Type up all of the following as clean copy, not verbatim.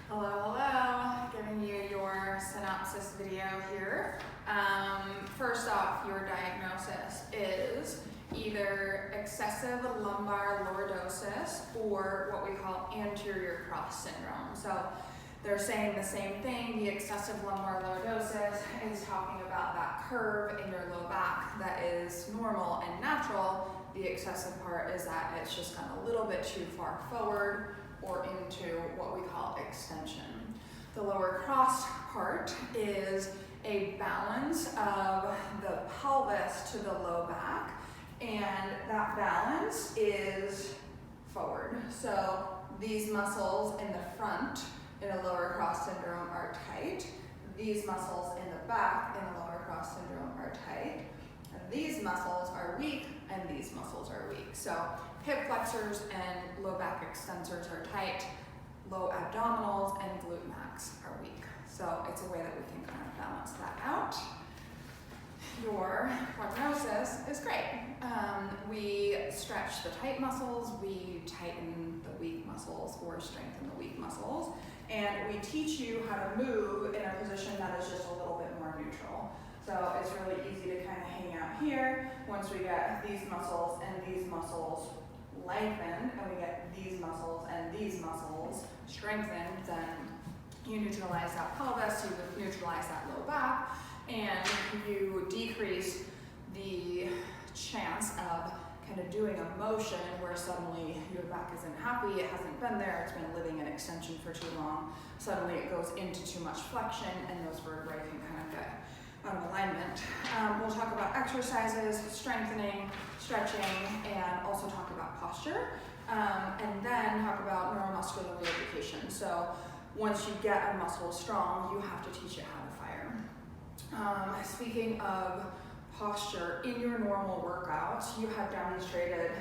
Hello, hello. Giving you your synopsis video here. First off, your diagnosis is either excessive lumbar lordosis or what we call anterior cross syndrome. So they're saying the same thing. The excessive lumbar lordosis is talking about that curve in your low back that is normal and natural. The excessive part is that it's just gone a little bit too far forward or into what we call extension. The lower cross part is a balance of the pelvis to the low back, and that balance is forward. So these muscles in the front in a lower cross syndrome are tight. These muscles in the back in a lower cross syndrome are tight. And these muscles are weak and these muscles are weak. So hip flexors and low back extensors are tight. Low abdominals and glute max are weak. So it's a way that we can kind of balance that out. Your prognosis is great. We stretch the tight muscles, we tighten the weak muscles or strengthen the weak muscles, and we teach you how to move in a position that is just a little bit more neutral. So it's really easy to kind of hang out here. Once we get these muscles and these muscles lengthened, and we get these muscles and these muscles strengthened, then you neutralize that pelvis, you neutralize that low back, and you decrease the chance of kind of doing a motion where suddenly your back isn't happy, it hasn't been there, it's been living in extension for too long, suddenly it goes into too much flexion and those vertebrae can kind of get out of alignment. We'll talk about exercises, strengthening, stretching, and also talk about posture, and then talk about neuromuscular reeducation. So once you get a muscle strong, you have to teach it how to fire. Speaking of posture, in your normal workouts, you have demonstrated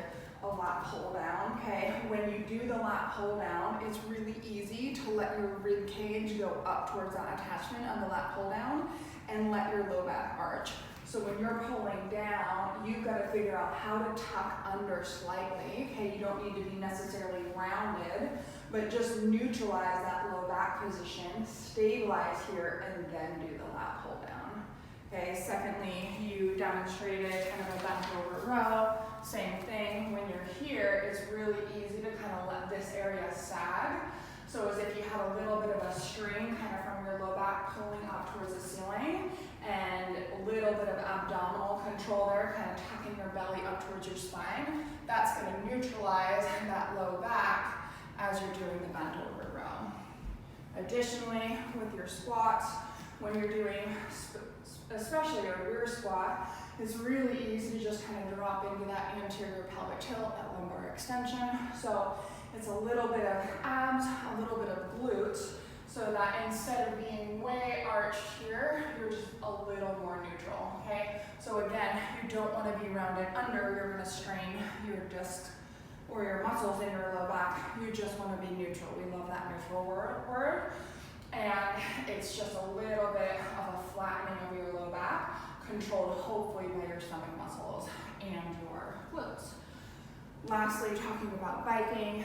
a lat pull down, okay? When you do the lat pull down, it's really easy to let your rib cage go up towards that attachment of the lat pull down and let your low back arch. So when you're pulling down, you've got to figure out how to tuck under slightly, okay? You don't need to be necessarily rounded, but just neutralize that low back position, stabilize here, and then do the lat pull down. Okay, secondly, you demonstrated kind of a bent over row. Same thing, when you're here, it's really easy to kind of let this area sag. So as if you had a little bit of a string kind of from your low back pulling up towards the ceiling, and a little bit of abdominal control there, kind of tucking your belly up towards your spine. That's going to neutralize that low back as you're doing the bent over row. Additionally, with your squats, when you're doing especially your rear squat, it's really easy to just kind of drop into that anterior pelvic tilt, that lumbar extension. So it's a little bit of abs, a little bit of glutes, so that instead of being way arched here, you're just a little more neutral, okay? So again, you don't want to be rounded under, you're going to strain your discs or your muscles in your low back. You just want to be neutral. We love that neutral word. And it's just a little bit of a flattening of your low back, controlled hopefully by your stomach muscles and your glutes. Lastly, talking about biking,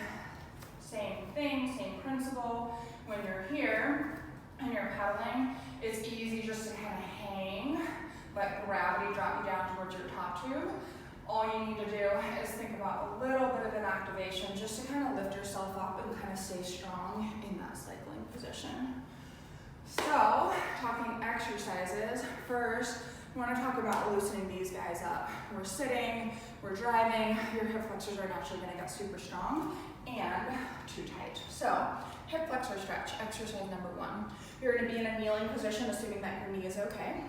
same thing, same principle. When you're here and you're pedaling, it's easy just to kind of hang, let gravity drop you down towards your top tube. All you need to do is think about a little bit of an activation just to kind of lift yourself up and kind of stay strong in that cycling position. So, talking exercises, first, we want to talk about loosening these guys up. We're sitting, we're driving, your hip flexors are naturally going to get super strong and too tight. So, hip flexor stretch, exercise number 1. You're going to be in a kneeling position, assuming that your knee is okay.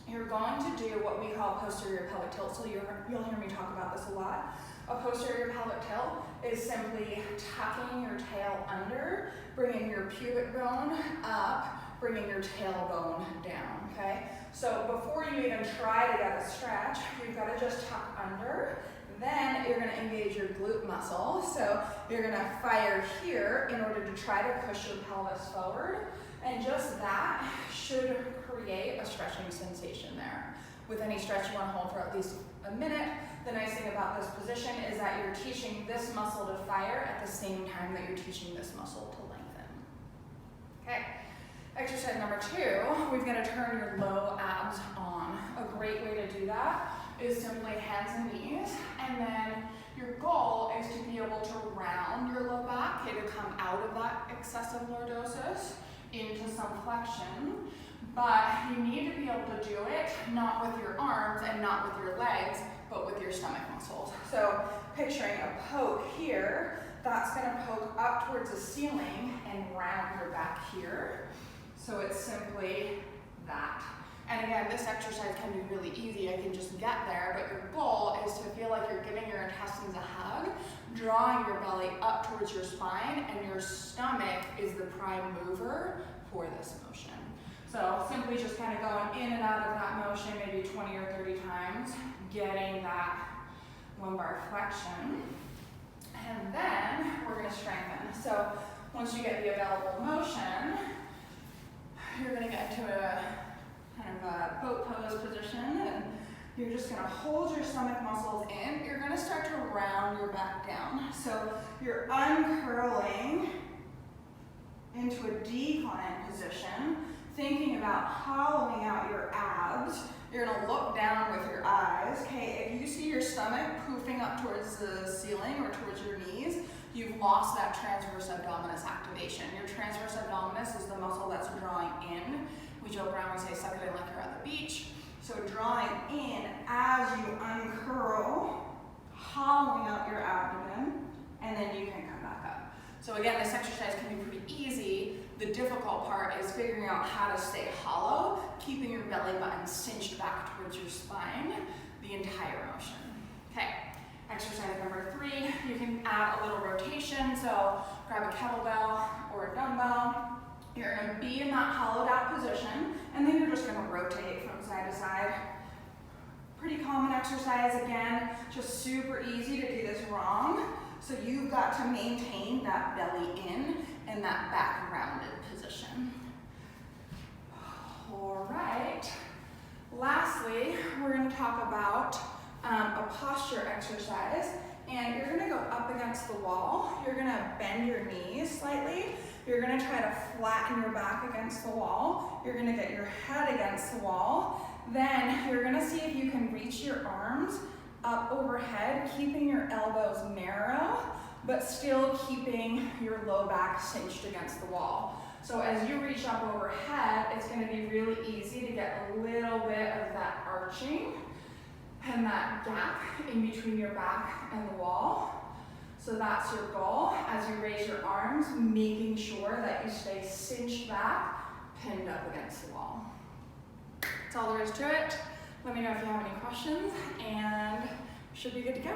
You're going to do what we call posterior pelvic tilt, so you'll hear me talk about this a lot. A posterior pelvic tilt is simply tucking your tail under, bringing your pubic bone up, bringing your tailbone down, okay? So before you even try to get a stretch, you've got to just tuck under. Then you're going to engage your glute muscle. So you're going to fire here in order to try to push your pelvis forward. And just that should create a stretching sensation there. With any stretch, you want to hold for at least a minute. The nice thing about this position is that you're teaching this muscle to fire at the same time that you're teaching this muscle to lengthen. Exercise number 2, we've got to turn your low abs on. A great way to do that is simply hands and knees, and then your goal is to be able to round your low back, okay, to come out of that excessive lordosis into some flexion. But you need to be able to do it not with your arms and not with your legs, but with your stomach muscles. So picturing a poke here, that's going to poke up towards the ceiling and round your back here. So it's simply that. And again, this exercise can be really easy. I can just get there, but your goal is to feel like you're giving your intestines a hug, drawing your belly up towards your spine, and your stomach is the prime mover for this motion. So simply just kind of going in and out of that motion, maybe 20 or 30 times, getting that lumbar flexion. And then we're going to strengthen. So once you get the available motion, you're going to get into a kind of a boat pose position, and you're just going to hold your stomach muscles in. You're going to start to round your back down. So you're uncurling into a decline position, thinking about hollowing out your abs. You're going to look down with your eyes. Okay, if you see your stomach poofing up towards the ceiling or towards your knees, you've lost that transverse abdominis activation. Your transverse abdominis is the muscle that's drawing in. We joke around and say, suck it in like you're at the beach. So drawing in as you uncurl, hollowing out your abdomen, and then you can come back up. So again, this exercise can be pretty easy. The difficult part is figuring out how to stay hollow, keeping your belly button cinched back towards your spine the entire motion. Okay, exercise number 3, you can add a little rotation. So grab a kettlebell or a dumbbell. You're going to be in that hollowed out position, and then you're just going to rotate from side to side. Pretty common exercise, again, just super easy to do this wrong. So you've got to maintain that belly in and that back rounded position. All right. Lastly, we're going to talk about a posture exercise, and you're going to go up against the wall. You're going to bend your knees slightly. You're going to try to flatten your back against the wall. You're going to get your head against the wall. Then you're going to see if you can reach your arms up overhead, keeping your elbows narrow, but still keeping your low back cinched against the wall. So as you reach up overhead, it's going to be really easy to get a little bit of that arching and that gap in between your back and the wall. So that's your goal. As you raise your arms, making sure that you stay cinched back, pinned up against the wall. That's all there is to it. Let me know if you have any questions, and we should be good to go.